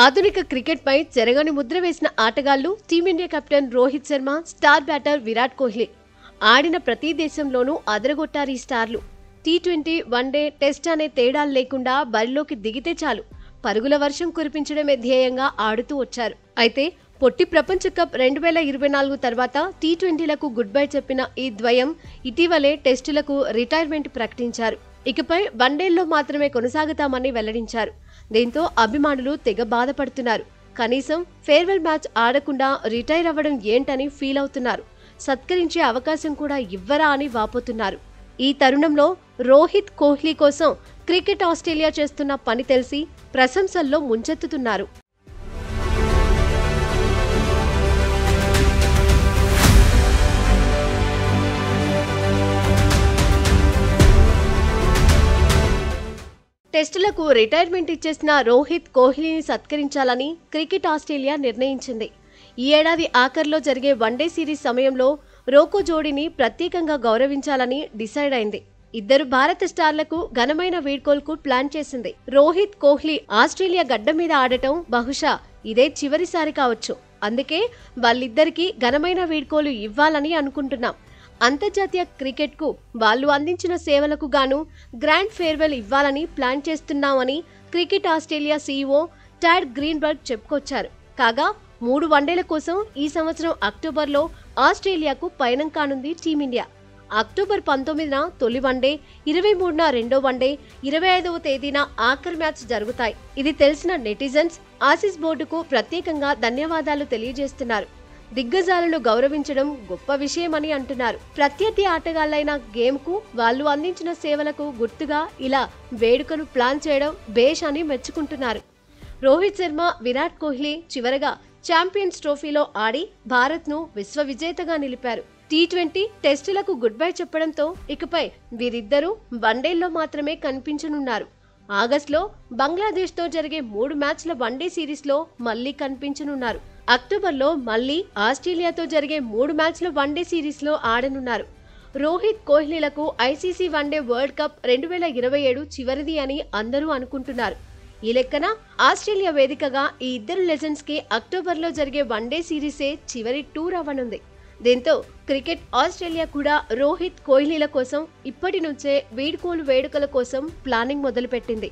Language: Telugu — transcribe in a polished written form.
ఆధునిక క్రికెట్ పై చెరగని ముద్ర వేసిన ఆటగాళ్లు team India captain Rohit Sharma, star batter Virat Kohli. ఆడిన ప్రతి దేశంలోనూ అదరగొట్టారు ఈ స్టార్లు. టీ20, వన్డే, టెస్ట్ అనే తేడాలు లేకుండా బరిలోకి దిగితే చాలు పరుగుల వర్షం కురిపించడమే ధ్యేయంగా ఆడుతూ వచ్చారు. అయితే పొట్టి ప్రపంచ కప్ 2024 తర్వాత టీ20లకు గుడ్ బై చెప్పిన ఈ ద్వయం ఇటీవలే టెస్టులకు రిటైర్మెంట్ ప్రకటించారు. ఇకపై వన్డేల్లో మాత్రమే కొనసాగుతామని వెల్లడించారు. దీంతో అభిమానులు తెగ బాధపడుతున్నారు. కనీసం ఫేర్వెల్ మ్యాచ్ ఆడకుండా రిటైర్ అవ్వడం ఏంటని ఫీల్ అవుతున్నారు. సత్కరించే అవకాశం కూడా ఇవ్వరా అని వాపోతున్నారు. ఈ తరుణంలో రోహిత్, కోహ్లీ కోసం క్రికెట్ ఆస్ట్రేలియా చేస్తున్న పని తెలిసి ప్రశంసల్లో ముంచెత్తుతున్నారు. టెస్టులకు రిటైర్మెంట్ ఇచ్చేసిన రోహిత్, కోహ్లీని సత్కరించాలని క్రికెట్ ఆస్ట్రేలియా నిర్ణయించింది. ఈ ఏడాది ఆఖర్లో జరిగే వన్డే సిరీస్ సమయంలో రోకో జోడీని ప్రత్యేకంగా గౌరవించాలని డిసైడ్ అయింది. ఇద్దరు భారత స్టార్లకు ఘనమైన వీడ్కోలుకు ప్లాన్ చేసింది. రోహిత్, కోహ్లీ ఆస్ట్రేలియా గడ్డ మీద ఆడటం బహుశా ఇదే చివరిసారి కావచ్చు. అందుకే వాళ్ళిద్దరికీ ఘనమైన వీడ్కోలు ఇవ్వాలని అనుకుంటున్నాం. అంతర్జాతీయ క్రికెట్కు వాళ్ళు అందించిన సేవలకు గాను గ్రాండ్ ఫేర్వెల్ ఇవ్వాలని ప్లాన్ చేస్తున్నామని క్రికెట్ ఆస్ట్రేలియా సీఈఓ టాడ్ గ్రీన్బర్గ్ చెప్పుకొచ్చారు. కాగా 3 వన్డేల కోసం ఈ సంవత్సరం అక్టోబర్లో ఆస్ట్రేలియాకు పయనం కానుంది టీమిండియా. అక్టోబర్ 19న తొలి వన్డే, 23న రెండో వన్డే, 25వ తేదీన ఆఖరి మ్యాచ్ జరుగుతాయి. ఇది తెలిసిన నెటిజన్స్ ఆసీస్ బోర్డుకు ప్రత్యేకంగా ధన్యవాదాలు తెలియజేస్తున్నారు. దిగ్గజాలను గౌరవించడం గొప్ప విషయమని అంటున్నారు. ప్రత్యర్థి ఆటగాళ్లైన గేమ్కు వాళ్ళు అందించిన సేవలకు గుర్తుగా ఇలా వేడుకను ప్లాన్ చేయడం బేష్ అని మెచ్చుకుంటున్నారు. రోహిత్ శర్మ, విరాట్ కోహ్లీ చివరగా ఛాంపియన్స్ ట్రోఫీలో ఆడి భారత్ను విశ్వ విజేతగా నిలిపారు. టీ20, టెస్టులకు గుడ్ బై చెప్పడంతో ఇకపై వీరిద్దరూ వన్డేల్లో మాత్రమే కనిపించనున్నారు. ఆగస్టులో బంగ్లాదేశ్తో జరిగే 3 మ్యాచ్ల వన్డే సిరీస్లో మళ్లీ కనిపించనున్నారు. అక్టోబర్లో మళ్లీ ఆస్ట్రేలియాతో జరిగే 3 మ్యాచ్ల వన్డే సిరీస్లో ఆడనున్నారు. రోహిత్, కోహ్లీలకు ఐసీసీ వన్డే వరల్డ్ కప్ 2027 చివరిది అని అందరూ అనుకుంటున్నారు. ఈ లెక్కన ఆస్ట్రేలియా వేదికగా ఈ ఇద్దరు లెజెండ్స్ కి అక్టోబర్లో జరిగే వన్డే సిరీసే చివరి టూర్ అవ్వనుంది. దీంతో క్రికెట్ ఆస్ట్రేలియా కూడా రోహిత్, కోహ్లీల కోసం ఇప్పటి నుంచే వీడ్కోలు వేడుకల కోసం ప్లానింగ్ మొదలుపెట్టింది.